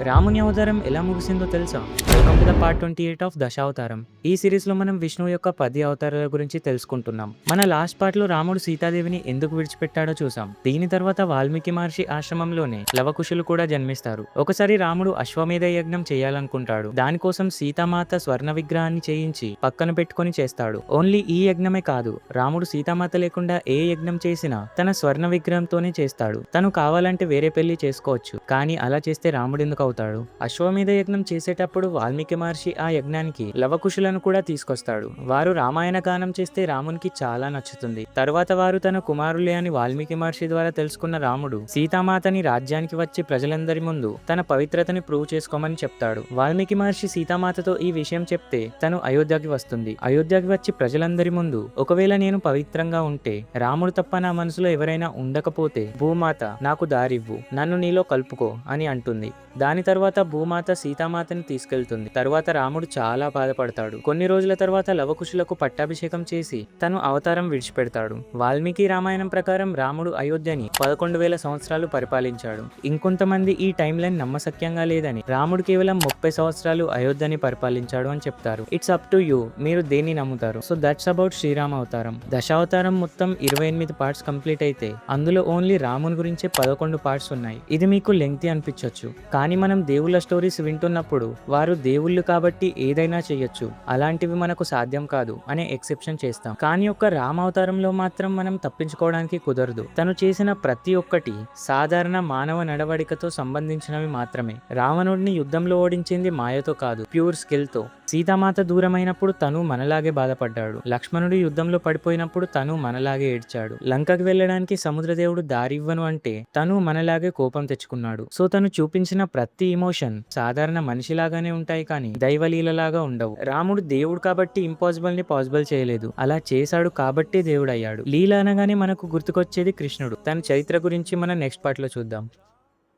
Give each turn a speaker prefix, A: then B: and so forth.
A: రాముని అవతారం ఎలా ముగిసిందో తెలుసా? Welcome to the part 28 of Dashavataram. ఈ సిరీస్ లో మనం విష్ణువు యొక్క 10 అవతారాల గురించి తెలుసుకుంటున్నాం. మన లాస్ట్ పార్ట్ లో రాముడు సీతాదేవిని ఎందుకు విడిచిపెట్టాడో చూసాం. దీని తర్వాత వాల్మీకి మహర్షి ఆశ్రమంలోనే లవకుశులు కూడా జన్మిస్తారు. ఒకసారి రాముడు అశ్వమేధ యజ్ఞం చేయాలనుకుంటాడు. దానికోసం సీతామాత స్వర్ణ విగ్రహాన్ని చేయించి పక్కన పెట్టుకొని చేస్తాడు. ఓన్లీ ఈ యజ్ఞమే కాదు, రాముడు సీతామాత లేకుండా ఏ యజ్ఞం చేసినా తన స్వర్ణ విగ్రహంతోనే చేస్తాడు. తను కావాలంటే వేరే పెళ్లి చేసుకోవచ్చు, కానీ అలా చేస్తే రాముడు ఎందుకు అవుతాడు? అశ్వమేధ యజ్ఞం చేసేటప్పుడు వాల్మీకి మహర్షి ఆ యజ్ఞానికి లవకుశులను కూడా తీసుకొస్తాడు. వారు రామాయణ గానం చేస్తే రామునికి చాలా నచ్చుతుంది. తరువాత వారు తన కుమారులే అని వాల్మీకి మహర్షి ద్వారా తెలుసుకున్న రాముడు సీతామాతని రాజ్యానికి వచ్చి ప్రజలందరి ముందు తన పవిత్రతని ప్రూవ్ చేసుకోమని చెప్తాడు. వాల్మీకి మహర్షి సీతామాతతో ఈ విషయం చెప్తే తను అయోధ్యకి వస్తుంది. అయోధ్యకి వచ్చి ప్రజలందరి ముందు ఒకవేళ నేను పవిత్రంగా ఉంటే, రాముడు తప్ప నా మనసులో ఎవరైనా ఉండకపోతే భూమాత నాకు దారివ్వు, నన్ను నీలో కలుపుకో అని అంటుంది. దాని తర్వాత భూమాత సీతామాతని తీసుకెళ్తుంది. తర్వాత రాముడు చాలా బాధపడతాడు. కొన్ని రోజుల తర్వాత లవకుశులకు పట్టాభిషేకం చేసి తను అవతారం విడిచిపెడతాడు. వాల్మీకి రామాయణం ప్రకారం రాముడు అయోధ్యని 11,000 సంవత్సరాలు పరిపాలించాడు. ఇంకొంతమంది ఈ టైం లైన్ నమ్మశక్యంగా లేదని, రాముడు కేవలం 30 సంవత్సరాలు అయోధ్యని పరిపాలించాడు అని చెప్తారు. ఇట్స్ అప్ టు యూ, మీరు దేన్ని నమ్ముతారు? సో దట్స్ అబౌట్ శ్రీరామ అవతారం. దశావతారం మొత్తం 28 పార్ట్స్ కంప్లీట్ అయితే అందులో ఓన్లీ రాముని గురించే 11 పార్ట్స్ ఉన్నాయి. ఇది మీకు లెంగ్తీ అనిపించవచ్చు, కానీ మనం దేవుళ్ళ స్టోరీస్ వింటున్నప్పుడు వారు దేవుళ్ళు కాబట్టి ఏదైనా చేయొచ్చు, అలాంటివి మనకు సాధ్యం కాదు అనే ఎక్సెప్షన్ చేస్తాం. కానీ ఒక్క రామావతారంలో మాత్రం మనం తప్పించుకోవడానికి కుదరదు. తను చేసిన ప్రతి ఒక్కటి సాధారణ మానవ నడవడికతో సంబంధించినవి మాత్రమే. రావణుడిని యుద్ధంలో ఓడించింది మాయతో కాదు, ప్యూర్ స్కిల్ తో. సీతామాత దూరమైనప్పుడు తను మనలాగే బాధపడ్డాడు. లక్ష్మణుడు యుద్ధంలో పడిపోయినప్పుడు తను మనలాగే ఏడ్చాడు. లంకకి వెళ్ళడానికి సముద్రదేవుడు దారివ్వను అంటే తను మనలాగే కోపం తెచ్చుకున్నాడు. సో తను చూపించిన ప్రతి ఇమోషన్ సాధారణ మనిషిలాగానే ఉంటాయి, కానీ దైవలీలలాగా ఉండవు. రాముడు దేవుడు కాబట్టి ఇంపాసిబుల్ ని పాసిబుల్ చేయలేదు, అలా చేశాడు కాబట్టి దేవుడు అయ్యాడు. లీల అనగానే మనకు గుర్తుకొచ్చేది కృష్ణుడు. తన చరిత్ర గురించి మనం నెక్స్ట్ పార్ట్ లో చూద్దాం.